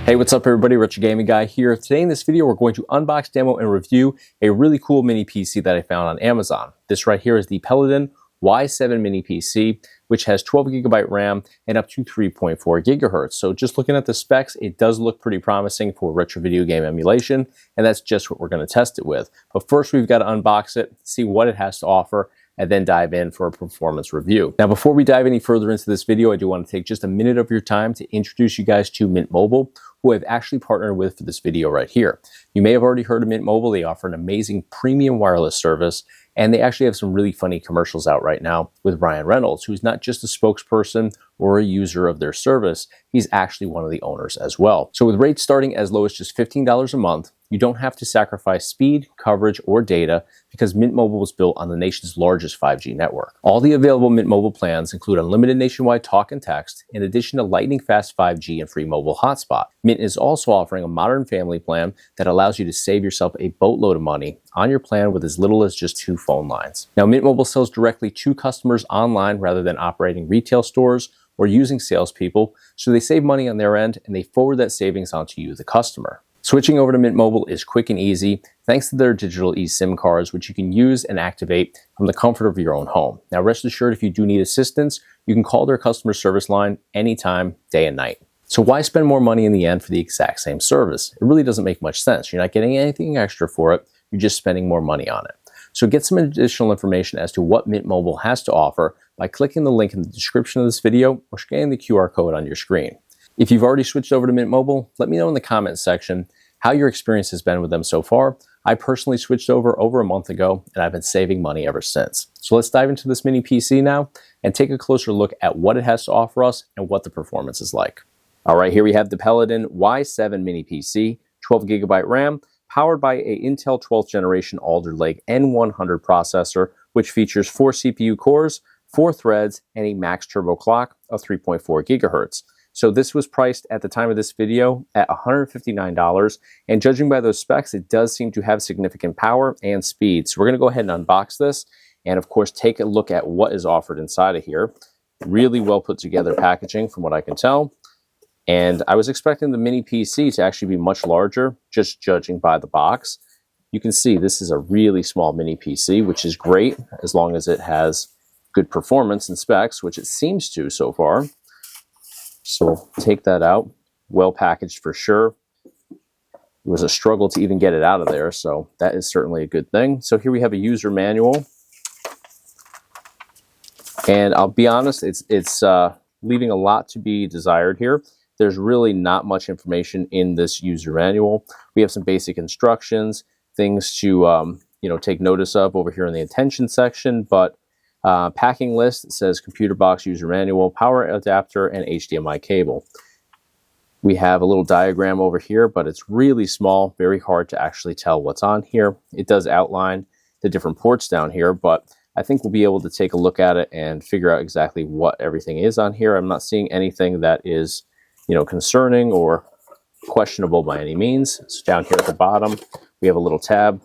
Hey, what's up everybody, Retro Gaming Guy here. Today in this video, we're going to unbox, demo, and review a really cool mini PC that I found on Amazon. This right here is the PELADN WI-7 Mini PC, which has 12GB RAM and up to 3.4 gigahertz. So just looking at the specs, it does look pretty promising for retro video game emulation, and that's just what we're going to test it with. But first, we've got to unbox it, see what it has to offer, and then dive in for a performance review. Now, before we dive any further into this video, I do want to take just a minute of your time to introduce you guys to Mint Mobile, who I've actually partnered with for this video right here. You may have already heard of Mint Mobile. They offer an amazing premium wireless service, and they actually have some really funny commercials out right now with Ryan Reynolds, who's not just a spokesperson or a user of their service, he's actually one of the owners as well. So with rates starting as low as just $15 a month, you don't have to sacrifice speed, coverage, or data because Mint Mobile was built on the nation's largest 5G network. All the available Mint Mobile plans include unlimited nationwide talk and text, in addition to lightning fast 5G and free mobile hotspot. Mint is also offering a modern family plan that allows you to save yourself a boatload of money on your plan with as little as just 2 phone lines. Now, Mint Mobile sells directly to customers online rather than operating retail stores or using salespeople, so they save money on their end and they forward that savings onto you, the customer. Switching over to Mint Mobile is quick and easy thanks to their digital eSIM cards, which you can use and activate from the comfort of your own home. Now, rest assured, if you do need assistance, you can call their customer service line anytime, day and night. So why spend more money in the end for the exact same service? It really doesn't make much sense. You're not getting anything extra for it. You're just spending more money on it. So get some additional information as to what Mint Mobile has to offer by clicking the link in the description of this video or scanning the QR code on your screen. If you've already switched over to Mint Mobile, let me know in the comments section how your experience has been with them so far. I personally switched over a month ago, and I've been saving money ever since. So let's dive into this mini PC now and take a closer look at what it has to offer us and what the performance is like. All right, here we have the PELADN WI-7 Mini PC, 12GB RAM, powered by a Intel 12th generation Alder Lake N100 processor, which features 4 CPU cores, 4 threads, and a max turbo clock of 3.4 gigahertz. So this was priced at the time of this video at $159, and judging by those specs, it does seem to have significant power and speed. So we're going to go ahead and unbox this, and of course take a look at what is offered inside of here. Really well put together packaging from what I can tell. And I was expecting the mini PC to actually be much larger, just judging by the box. You can see this is a really small mini PC, which is great as long as it has good performance and specs, which it seems to so far. So we'll take that out. Well packaged for sure. It was a struggle to even get it out of there, so that is certainly a good thing. So here we have a user manual. And I'll be honest, it's leaving a lot to be desired here. There's really not much information in this user manual. We have some basic instructions, things to take notice of over here in the attention section, but packing list, it says computer box, user manual, power adapter, and HDMI cable. We have a little diagram over here, but it's really small, very hard to actually tell what's on here. It does outline the different ports down here, but I think we'll be able to take a look at it and figure out exactly what everything is on here. I'm not seeing anything that is concerning or questionable by any means. So down here at the bottom, we have a little tab.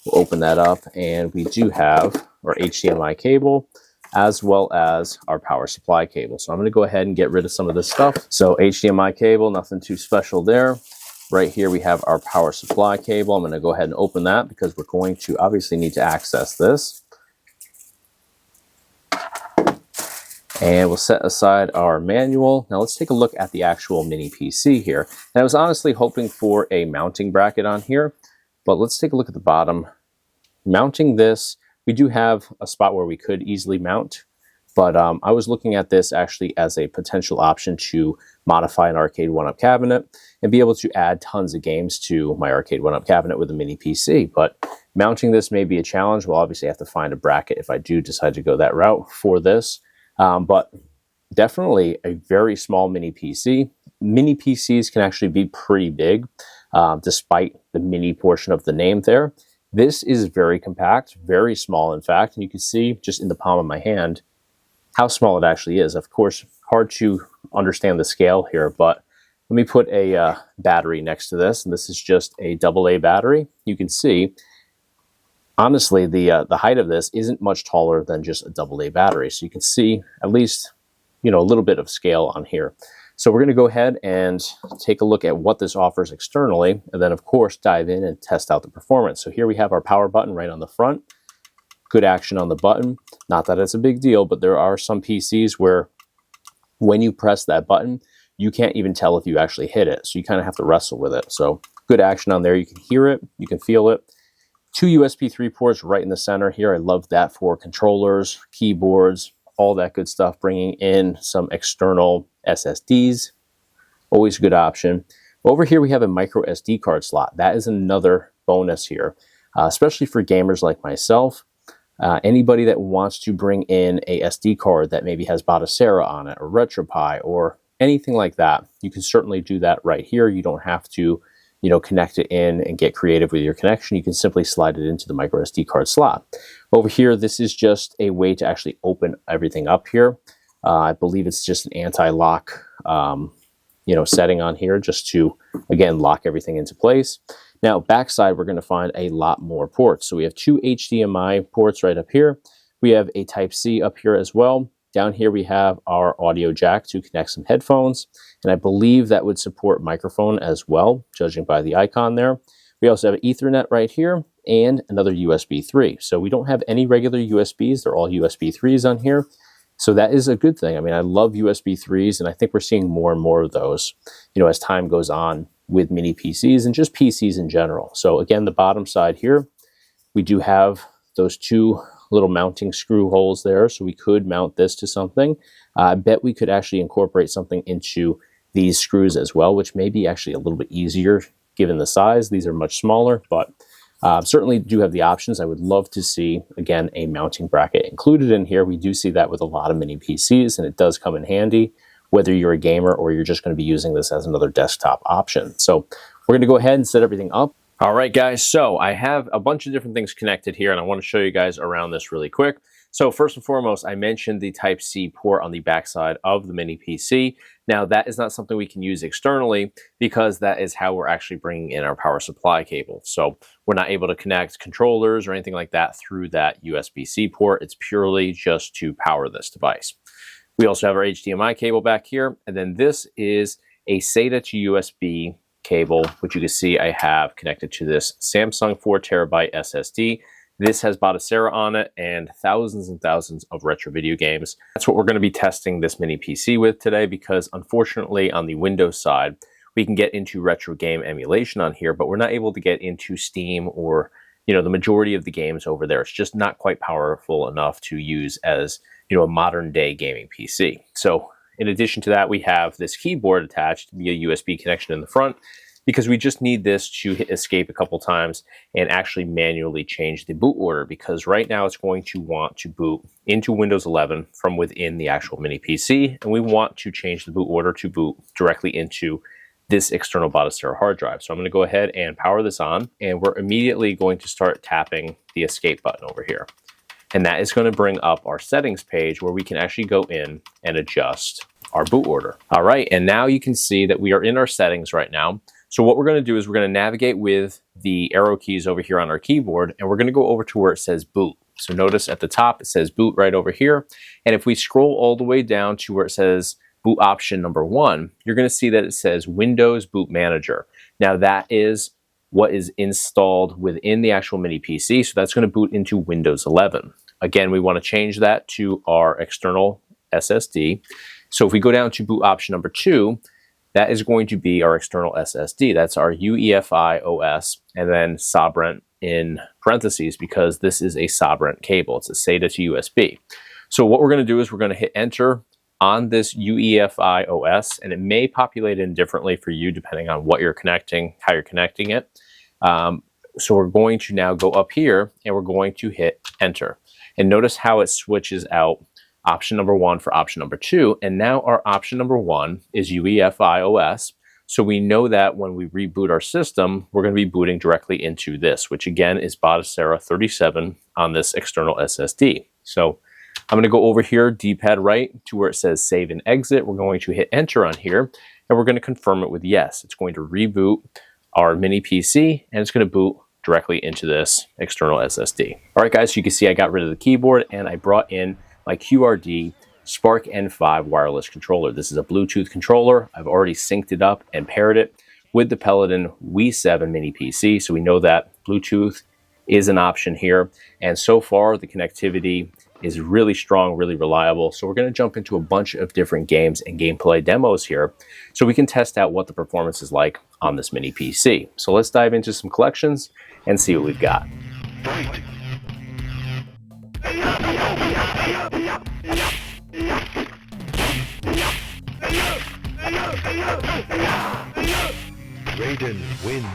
We'll open that up, and we do have our HDMI cable as well as our power supply cable. So I'm going to go ahead and get rid of some of this stuff. So HDMI cable, nothing too special there. Right here we have our power supply cable. I'm going to go ahead and open that because we're going to obviously need to access this. And we'll set aside our manual. Now let's take a look at the actual mini PC here. And I was honestly hoping for a mounting bracket on here, but let's take a look at the bottom. Mounting this, we do have a spot where we could easily mount, but I was looking at this actually as a potential option to modify an arcade 1-up cabinet and be able to add tons of games to my arcade 1-up cabinet with a mini PC. But mounting this may be a challenge. We'll obviously have to find a bracket if I do decide to go that route for this. But definitely a very small mini PC. Mini PCs can actually be pretty big, despite the mini portion of the name there. This is very compact, very small in fact, and you can see just in the palm of my hand how small it actually is. Of course, hard to understand the scale here, but let me put a battery next to this, and this is just a AA battery. You can see, honestly, the height of this isn't much taller than just a AA battery, so you can see at least a little bit of scale on here. So we're going to go ahead and take a look at what this offers externally, and then of course dive in and test out the performance. So here we have our power button right on the front. Good action on the button. Not that it's a big deal, but there are some PCs where when you press that button, you can't even tell if you actually hit it. So you kind of have to wrestle with it. So good action on there. You can hear it, you can feel it. 2 USB 3 ports right in the center here. I love that for controllers, keyboards, all that good stuff. Bringing in some external SSDs, always a good option. Over here we have a micro SD card slot. That is another bonus here, especially for gamers like myself. Anybody that wants to bring in a SD card that maybe has Batocera on it or RetroPie or anything like that, you can certainly do that right here. You don't have to, connect it in and get creative with your connection. You can simply slide it into the micro SD card slot. Over here, this is just a way to actually open everything up here. I believe it's just an anti-lock, setting on here just to, again, lock everything into place. Now, backside, we're going to find a lot more ports. So we have 2 HDMI ports right up here. We have a Type-C up here as well. Down here, we have our audio jack to connect some headphones. And I believe that would support microphone as well, judging by the icon there. We also have Ethernet right here and another USB 3. So we don't have any regular USBs. They're all USB 3s on here. So that is a good thing. I mean, I love USB 3s, and I think we're seeing more and more of those, as time goes on with mini PCs and just PCs in general. So again, the bottom side here, we do have those 2 little mounting screw holes there. So we could mount this to something. I bet we could actually incorporate something into these screws as well, which may be actually a little bit easier given the size. These are much smaller, but certainly do have the options. I would love to see, again, a mounting bracket included in here. We do see that with a lot of mini PCs, and it does come in handy, whether you're a gamer or you're just going to be using this as another desktop option. So we're going to go ahead and set everything up. All right, guys, so I have a bunch of different things connected here, and I want to show you guys around this really quick. So first and foremost, I mentioned the Type-C port on the backside of the mini PC. Now, that is not something we can use externally because that is how we're actually bringing in our power supply cable. So we're not able to connect controllers or anything like that through that USB-C port. It's purely just to power this device. We also have our HDMI cable back here, and then this is a SATA to USB cable, which you can see I have connected to this Samsung 4TB SSD. This has Batocera on it and thousands of retro video games. That's what we're going to be testing this mini PC with today, because unfortunately on the Windows side, we can get into retro game emulation on here, but we're not able to get into Steam or, the majority of the games over there. It's just not quite powerful enough to use as, a modern day gaming PC. So in addition to that, we have this keyboard attached via USB connection in the front, because we just need this to hit escape a couple times and actually manually change the boot order, because right now it's going to want to boot into Windows 11 from within the actual mini PC, and we want to change the boot order to boot directly into this external Batocera hard drive. So I'm going to go ahead and power this on, and we're immediately going to start tapping the escape button over here. And that is going to bring up our settings page where we can actually go in and adjust our boot order. All right, and now you can see that we are in our settings right now. So what we're going to do is we're going to navigate with the arrow keys over here on our keyboard, and we're going to go over to where it says boot. So notice at the top it says boot right over here. And if we scroll all the way down to where it says boot option number 1, you're going to see that it says Windows Boot Manager. Now that is what is installed within the actual mini PC. So that's going to boot into Windows 11. Again, we want to change that to our external SSD. So if we go down to boot option number 2, that is going to be our external SSD. That's our UEFI OS, and then Sobrent in parentheses, because this is a Sobrent cable. It's a SATA to USB. So what we're going to do is we're going to hit enter on this UEFI OS, and it may populate in differently for you depending on what you're connecting, how you're connecting it. So we're going to now go up here and we're going to hit enter. And notice how it switches out option number 1 for option number 2. And now our option number 1 is UEFI OS. So we know that when we reboot our system, we're going to be booting directly into this, which again is Batocera 37 on this external SSD. So I'm going to go over here, D-pad right to where it says save and exit. We're going to hit enter on here, and we're going to confirm it with yes. It's going to reboot our mini PC, and it's going to boot directly into this external SSD. All right, guys, so you can see I got rid of the keyboard and I brought in my QRD Spark N5 wireless controller. This is a Bluetooth controller. I've already synced it up and paired it with the PELADN Wi-7 Mini PC, so we know that Bluetooth is an option here. And so far, the connectivity is really strong, really reliable. So we're going to jump into a bunch of different games and gameplay demos here so we can test out what the performance is like on this mini PC. So let's dive into some collections and see what we've got. Raiden wins.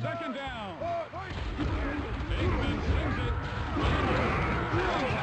Second down. Bateman sings it. Touchdown.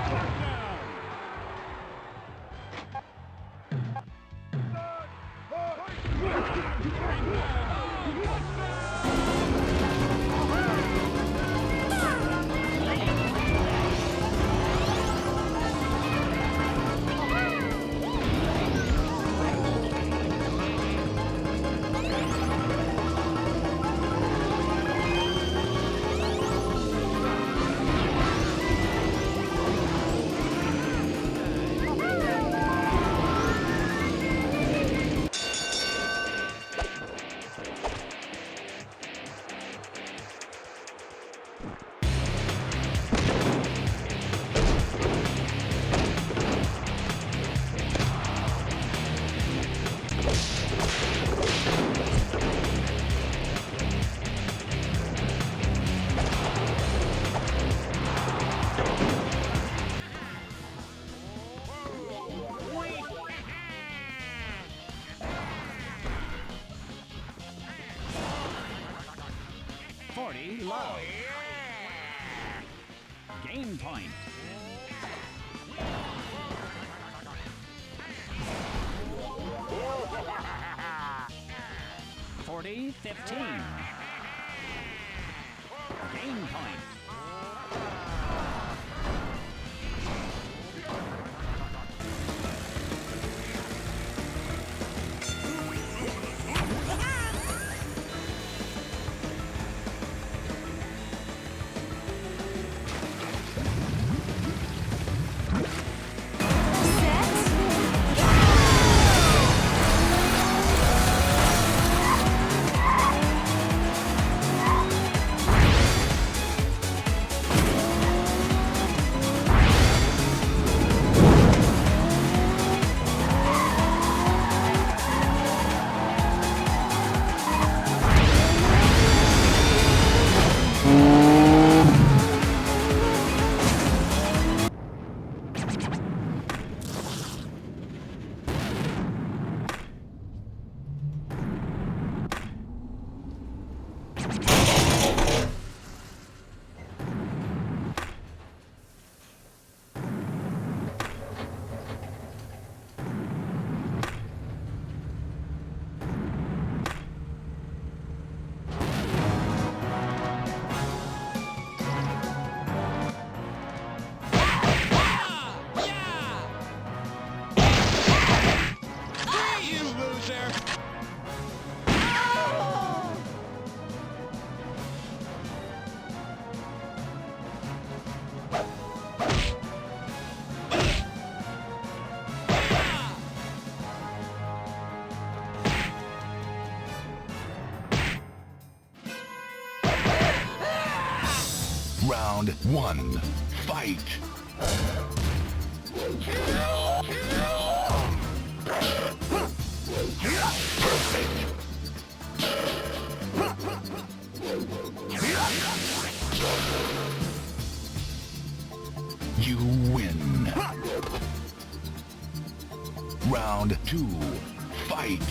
Love. Game point. 40-15. Game point. Round 1. Fight. You win. Round 2. Fight.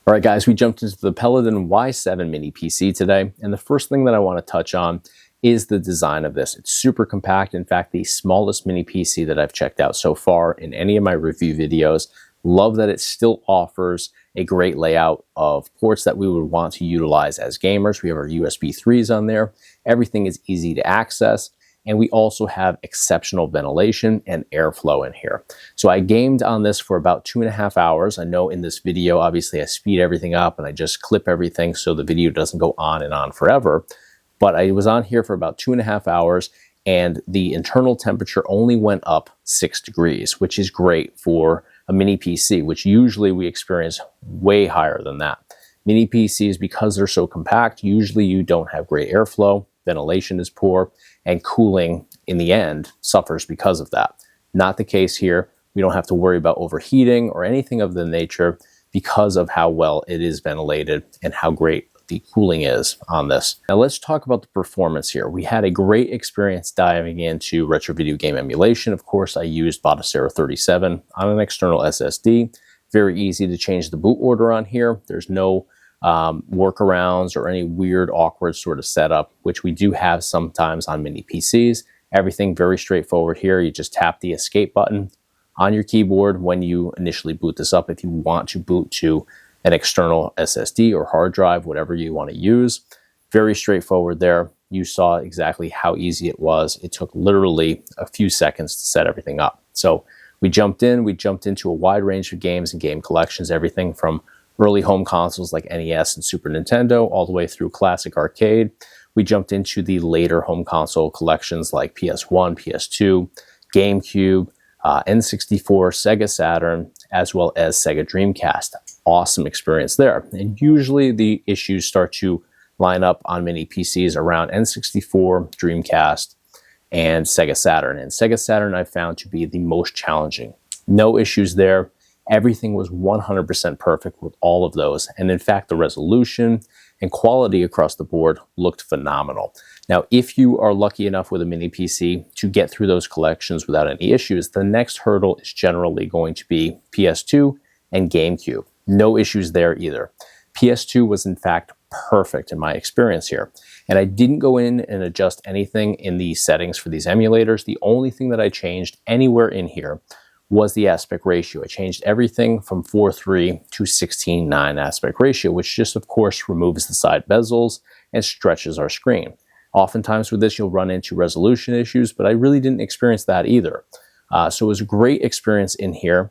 All right, guys, we jumped into the PELADN Y7 Mini PC today, and the first thing that I want to touch on is the design of this. It's super compact. In fact, the smallest mini PC that I've checked out so far in any of my review videos. Love that it still offers a great layout of ports that we would want to utilize as gamers. We have our USB 3s on there. Everything is easy to access. And we also have exceptional ventilation and airflow in here. So I gamed on this for about 2.5 hours. I know in this video, obviously I speed everything up and I just clip everything so the video doesn't go on and on forever. But I was on here for about 2.5 hours and the internal temperature only went up 6 degrees, which is great for a mini PC, which usually we experience way higher than that. Mini PCs, because they're so compact, usually you don't have great airflow, ventilation is poor, and cooling in the end suffers because of that. Not the case here. We don't have to worry about overheating or anything of the nature because of how well it is ventilated and how great the cooling is on this. Now let's talk about the performance here. We had a great experience diving into retro video game emulation. Of course, I used Batocera 37 on an external SSD. Very easy to change the boot order on here. There's no workarounds or any weird, awkward sort of setup, which we do have sometimes on mini PCs. Everything very straightforward here. You just tap the escape button on your keyboard when you initially boot this up if you want to boot to an external SSD or hard drive, whatever you want to use. Very straightforward there. You saw exactly how easy it was. It took literally a few seconds to set everything up. So we jumped into a wide range of games and game collections, everything from early home consoles like NES and Super Nintendo, all the way through classic arcade. We jumped into the later home console collections like PS1, PS2, GameCube, N64, Sega Saturn, as well as Sega Dreamcast. Awesome experience there. And usually the issues start to line up on mini PCs around N64, Dreamcast, and Sega Saturn. And Sega Saturn I found to be the most challenging. No issues there. Everything was 100% perfect with all of those. And in fact, the resolution and quality across the board looked phenomenal. Now, if you are lucky enough with a mini PC to get through those collections without any issues, the next hurdle is generally going to be PS2 and GameCube. No issues there either. PS2 was in fact perfect in my experience here. And I didn't go in and adjust anything in the settings for these emulators. The only thing that I changed anywhere in here was the aspect ratio. I changed everything from 4:3 to 16:9 aspect ratio, which just of course removes the side bezels and stretches our screen. Oftentimes with this, you'll run into resolution issues, but I really didn't experience that either. So it was a great experience in here.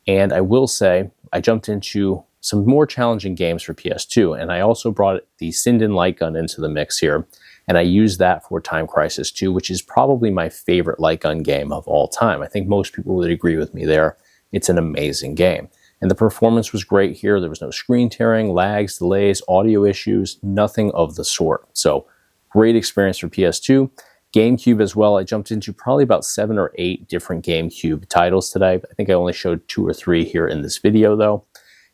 And I will say, I jumped into some more challenging games for PS2, and I also brought the Sinden light gun into the mix here. And I used that for Time Crisis 2, which is probably my favorite light gun game of all time. I think most people would agree with me there. It's an amazing game. And the performance was great here. There was no screen tearing, lags, delays, audio issues, nothing of the sort. So great experience for PS2. GameCube as well. I jumped into probably about 7 or 8 different GameCube titles today. I think I only showed 2 or 3 here in this video though.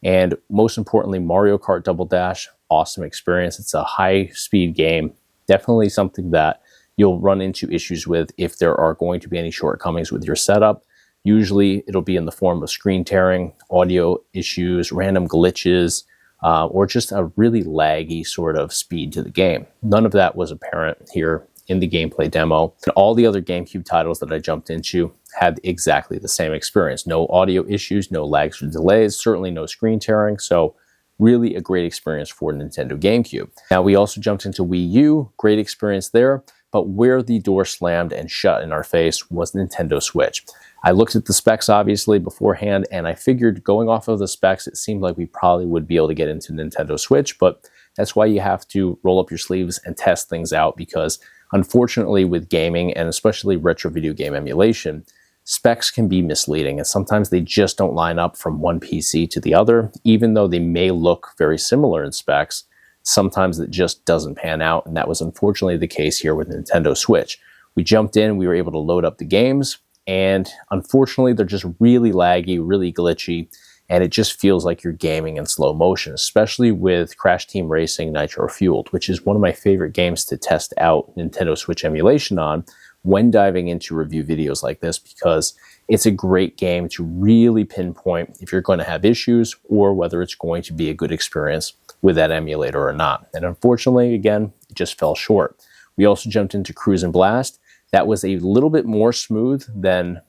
And most importantly, Mario Kart Double Dash, awesome experience. It's a high-speed game. Definitely something that you'll run into issues with if there are going to be any shortcomings with your setup. Usually it'll be in the form of screen tearing, audio issues, random glitches, or just a really laggy sort of speed to the game. None of that was apparent here in the gameplay demo. And all the other GameCube titles that I jumped into had exactly the same experience. No audio issues, no lags or delays, certainly no screen tearing. So really a great experience for Nintendo GameCube. Now we also jumped into Wii U, great experience there, but where the door slammed and shut in our face was Nintendo Switch. I looked at the specs obviously beforehand, and I figured going off of the specs, it seemed like we probably would be able to get into Nintendo Switch, but that's why you have to roll up your sleeves and test things out, because unfortunately with gaming, and especially retro video game emulation, specs can be misleading, and sometimes they just don't line up from one PC to the other. Even though they may look very similar in specs, sometimes it just doesn't pan out, and that was unfortunately the case here with Nintendo Switch. We jumped in, we were able to load up the games, and unfortunately they're just really laggy, really glitchy, and it just feels like you're gaming in slow motion, especially with Crash Team Racing Nitro Fueled, which is one of my favorite games to test out Nintendo Switch emulation on when diving into review videos like this, because it's a great game to really pinpoint if you're going to have issues or whether it's going to be a good experience with that emulator or not. And unfortunately, again, it just fell short. We also jumped into Cruise and Blast. That was a little bit more smooth than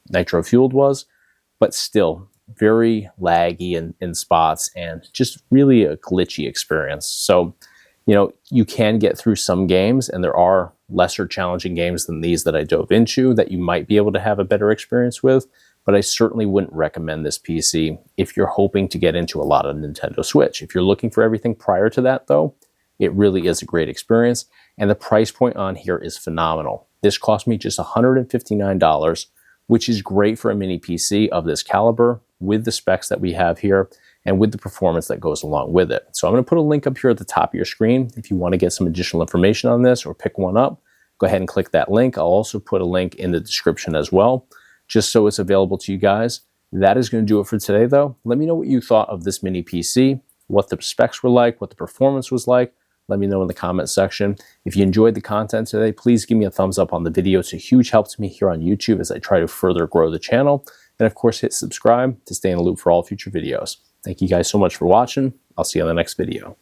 Nitro Fueled was, but still very laggy in spots and just really a glitchy experience. So, you know, you can get through some games, and there are lesser challenging games than these that I dove into that you might be able to have a better experience with, but I certainly wouldn't recommend this PC if you're hoping to get into a lot of Nintendo Switch. If you're looking for everything prior to that though, it really is a great experience, and the price point on here is phenomenal. This cost me just $159, which is great for a mini PC of this caliber with the specs that we have here and with the performance that goes along with it. So I'm going to put a link up here at the top of your screen. If you want to get some additional information on this or pick one up, go ahead and click that link. I'll also put a link in the description as well, just so it's available to you guys. That is going to do it for today though. Let me know what you thought of this mini PC, what the specs were like, what the performance was like. Let me know in the comment section. If you enjoyed the content today, please give me a thumbs up on the video. It's a huge help to me here on YouTube as I try to further grow the channel. And of course, hit subscribe to stay in the loop for all future videos. Thank you guys so much for watching. I'll see you on the next video.